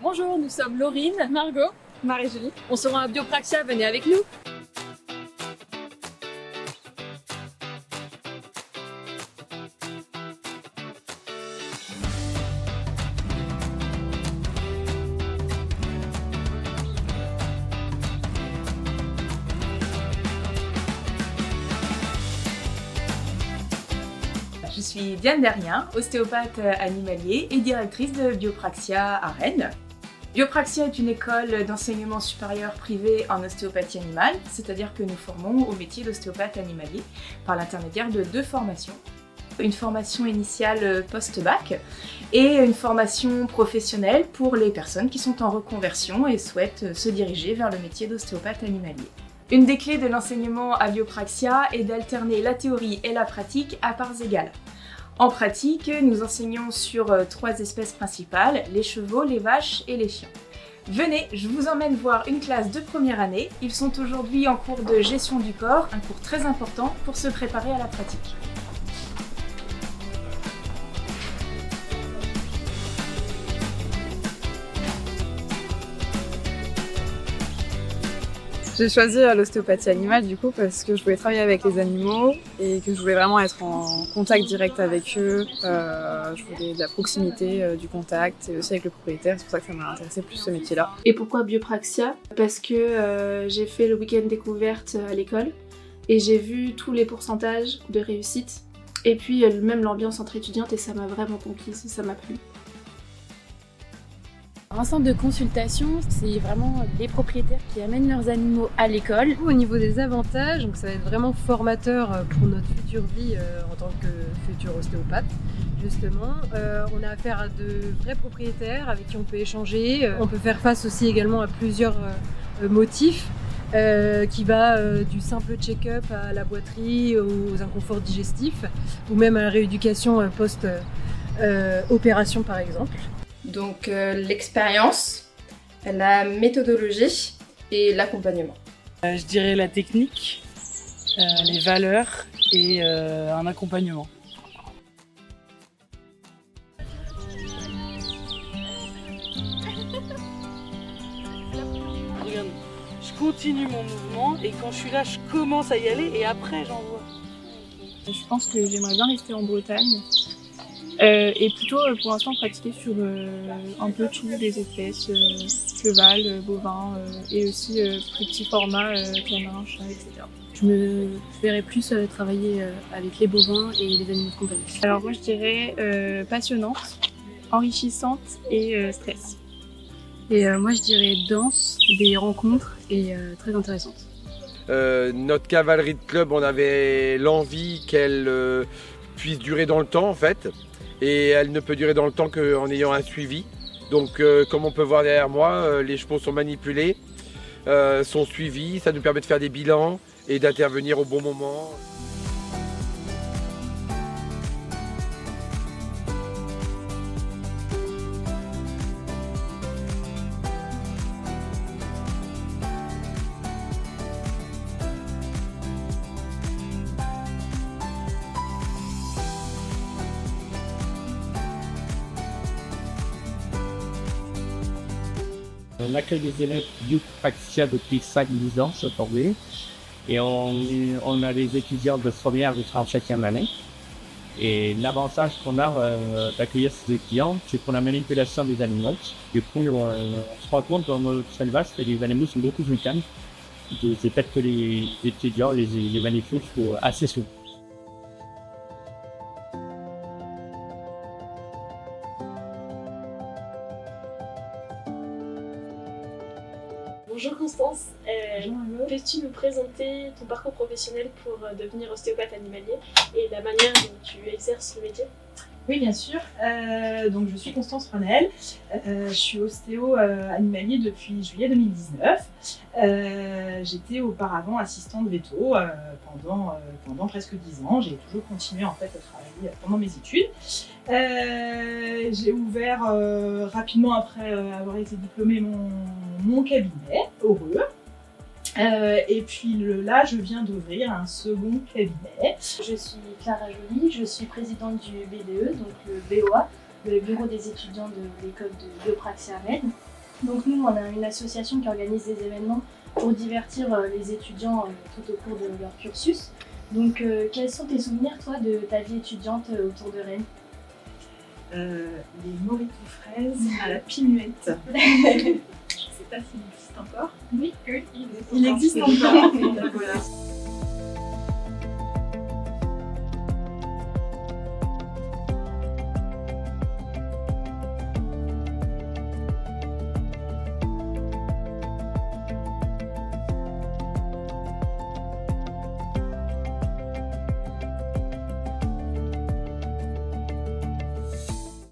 Bonjour, nous sommes Laurine, Margot, Marie-Julie. On sera à Biopraxia, venez avec nous. Je suis Diane Derrien, ostéopathe animalier et directrice de Biopraxia à Rennes. Biopraxia est une école d'enseignement supérieur privée en ostéopathie animale, c'est-à-dire que nous formons au métier d'ostéopathe animalier par l'intermédiaire de 2 formations. Une formation initiale post-bac et une formation professionnelle pour les personnes qui sont en reconversion et souhaitent se diriger vers le métier d'ostéopathe animalier. Une des clés de l'enseignement à Biopraxia est d'alterner la théorie et la pratique à parts égales. En pratique, nous enseignons sur 3 espèces principales, les chevaux, les vaches et les chiens. Venez, je vous emmène voir une classe de première année. Ils sont aujourd'hui en cours de gestion du corps, un cours très important pour se préparer à la pratique. j'ai choisi l'ostéopathie animale du coup parce que je voulais travailler avec les animaux et que je voulais vraiment être en contact direct avec eux. Je voulais de la proximité, du contact et aussi avec le propriétaire, c'est pour ça que ça m'a intéressé plus ce métier-là. Et pourquoi Biopraxia? Parce que j'ai fait le week-end découverte à l'école et j'ai vu tous les pourcentages de réussite et puis même l'ambiance entre étudiantes et ça m'a vraiment conquise, ça m'a plu. Un centre de consultation, c'est vraiment les propriétaires qui amènent leurs animaux à l'école. Au niveau des avantages, donc ça va être vraiment formateur pour notre future vie en tant que futur ostéopathe. Justement, on a affaire à de vrais propriétaires avec qui on peut échanger. On peut faire face aussi également à plusieurs motifs qui va du simple check-up à la boiterie, aux inconforts digestifs ou même à la rééducation post-opération par exemple. Donc l'expérience, la méthodologie et l'accompagnement. Je dirais la technique, les valeurs et un accompagnement. Regarde, je continue mon mouvement et quand je suis là, je commence à y aller et après j'envoie. Je pense que j'aimerais bien rester en Bretagne. Et plutôt pour l'instant pratiquer sur un peu toutes les espèces, cheval, bovin et aussi plus petit format, canin, chat, etc. Je me verrais plus travailler avec les bovins et les animaux de compagnie. Alors moi je dirais passionnante, enrichissante et stress. Et moi je dirais dense, des rencontres et très intéressantes. Notre cavalerie de club, on avait l'envie qu'elle puisse durer dans le temps en fait. Et elle ne peut durer dans le temps qu'en ayant un suivi. Donc comme on peut voir derrière moi, les chevaux sont manipulés, sont suivis, ça nous permet de faire des bilans et d'intervenir au bon moment. On accueille les élèves Biopraxia depuis 5-10 ans cette année et on a des étudiants de première jusqu'en 7e année. Et l'avantage qu'on a d'accueillir ces étudiants, c'est pour la manipulation des animaux. Du coup, on se rend compte dans notre élevage que les animaux sont beaucoup plus calmes. C'est peut-être que les étudiants les manipulent assez souvent. Bonjour Constance, peux-tu nous présenter ton parcours professionnel pour devenir ostéopathe animalier et la manière dont tu exerces le métier? Oui, bien sûr. Donc, je suis Constance Renel. Je suis ostéo animalier depuis juillet 2019. J'étais auparavant assistante veto pendant presque 10 ans. J'ai toujours continué en fait à travailler pendant mes études. J'ai ouvert rapidement après avoir été diplômée mon cabinet, heureux. Et puis là, je viens d'ouvrir un second cabinet. Je suis Clara Joly, je suis présidente du BDE, donc le BOA, le Bureau des étudiants de l'école de Biopraxia Rennes. Donc nous, on a une association qui organise des événements pour divertir les étudiants tout au cours de leur cursus. Donc quels sont tes souvenirs, toi, de ta vie étudiante autour de Rennes? Les moritos fraises à la pinuette. Je sais pas s'il existe encore. Oui, il existe encore. Voilà.